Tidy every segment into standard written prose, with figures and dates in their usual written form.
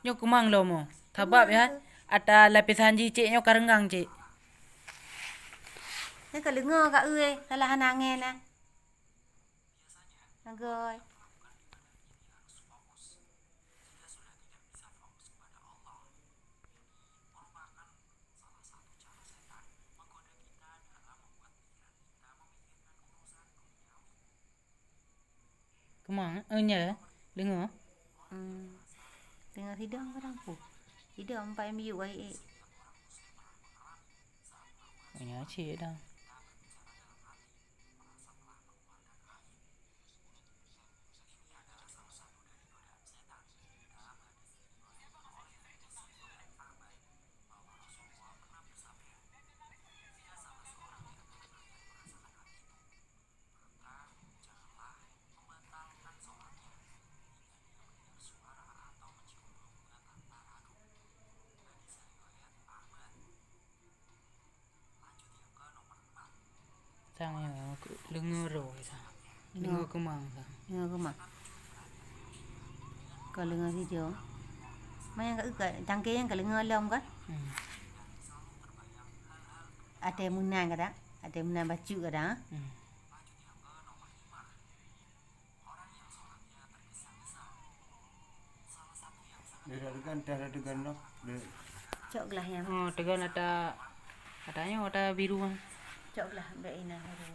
Nyo kumang lo mo. Thabap ya. Ata lapisan ji cik nyo karenggang cik. Nó cả lưng ngơ cả ươi, là hàng nghe nè. Rồi. Kumang nya dengo. Tengah tidur kadang pun. Tidur sampai minggu ai. Nya cik dah. Sang yang lengo rồi sang. Lengo kumang sang. Ngơ cơ mà. Còn lưng ngơ thì chưa. Mấy cái ức cái tăng kia cái lưng ngơ lông cái. Ada munan kada. Ada munan baju kada. Darah degan no. Cok lah yang. Oh, tegan adanya ada biru kan. Cok lah mbak Ina harus.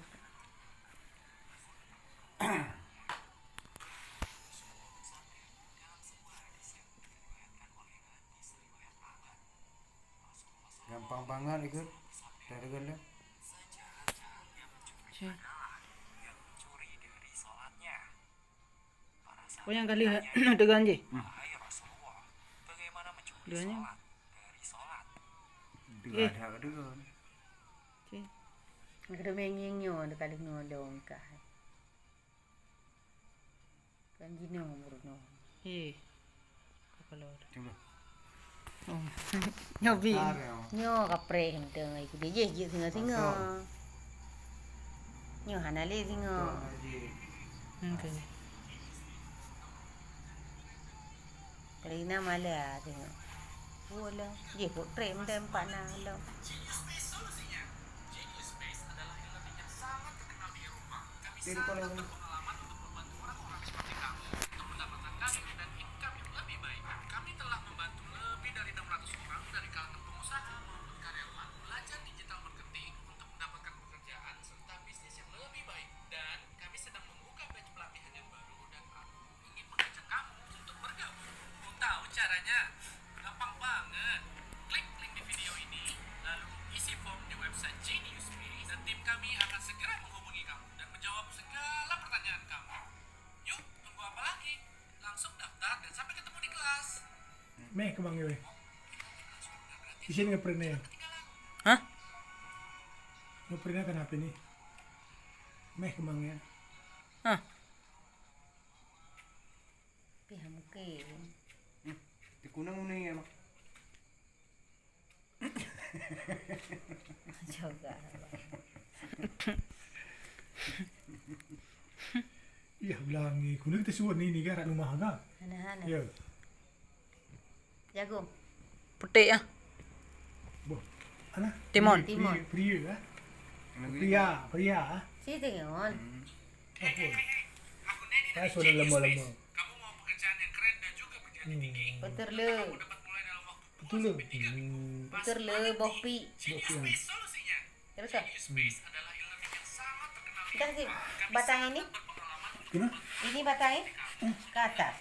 Gampang banget ikut. Darah degan. Cik. Oh yang kali tegan je. Duanya. Dua ada degan. Cik. Ada menging nyo dekat lưng lông cả. Kan jino murno. Kapalo. Coba. Oh. Nyobi. Nyo kapre henteng iku dia je singa-singa. Nyo hanale singa. Okay. Karina mala singa. Wala, je kok trem pana lo. Jadi kalau caranya gampang banget. Klik link di video ini, lalu isi form di website Genius Space dan tim kami akan segera menghubungi kamu dan menjawab segala pertanyaan kamu. Yuk, tunggu apa lagi? Langsung daftar dan sampai ketemu di kelas. Meh kemang gue. Di sini ngeprintnya. Hah? Ngeprintnya kan HP nih. Meh kemangnya. Hah? Pihak mungkin. di kunang nih emang. Juga. Iya bilang nih, kuning kita suat nih kan rumah kan? Hana-hana. Iya. Jagung. Putih ya. Boh, ana? Timon. Pria kan? Pria. Si tengon. Saya sudah lama-lama. Kamu mau pekerjaan yang keren dan juga berjaya tinggi? Puter le. Dapat mulai dalam waktu Betul loh. Puter le bopi. Space solusinya. Terus kan? Space adalah e-learning yang sangat terkenal di Kita kasih batang ini. Gimana? Ini batangnya ke atas.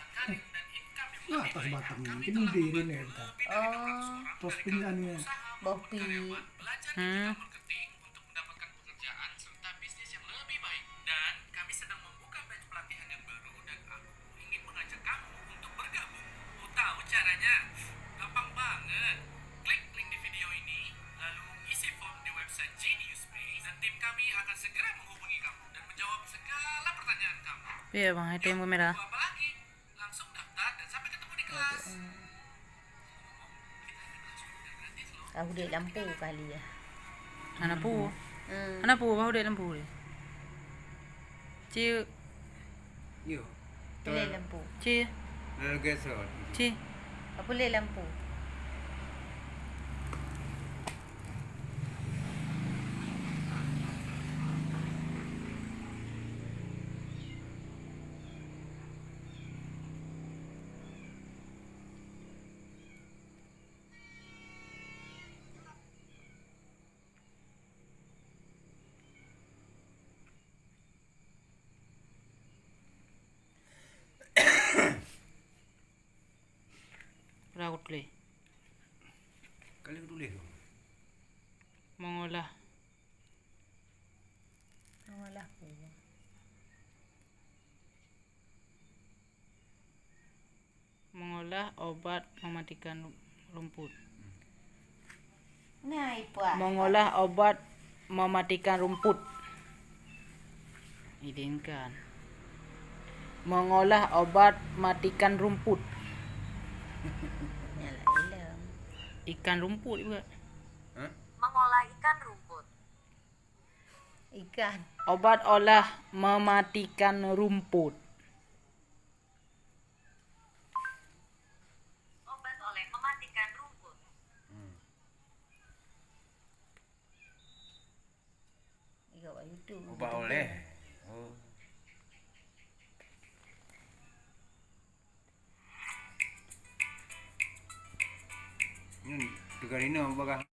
Nah, atas batangnya. Ini diirin ya kita. Oh, Terus pinggannya. bopi. marketing untuk mendapatkan pekerjaan serta bisnis yang lebih baik. Dan kami sedang membuka batch pelatihan yang baru dan aku ingin mengajak kamu untuk bergabung. Mau tahu caranya? Gampang banget. Klik link di video ini, lalu isi form di website Genius Space dan tim kami akan segera menghubungi kamu dan menjawab segala pertanyaan kamu. Iya bang, itu yang merah. Tunggu apa lagi? Langsung daftar dan sampai ketemu di kelas. Aku dek lampu kali ya. Anak pu. Hmm. Anak pu, bahu dek lampu deh. Ci, Yo. Pilih lampu. ci, Lalu gesot. ci. Apa boleh lampu? Berapa tulis? Kali aku tulis tu. Mengolah Mengolah apa? mengolah obat mematikan rumput. Nah, ipuan. Mengolah obat mematikan rumput. Idinkan. Mengolah obat matikan rumput. Nyala ilmu. Ikan rumput juga. Ha? Mengolah ikan rumput. Ikan. Obat olah mematikan rumput. Obat oleh mematikan rumput. Ika buat YouTube. Ubah oleh. Oh. Ini 3 dina apa kah?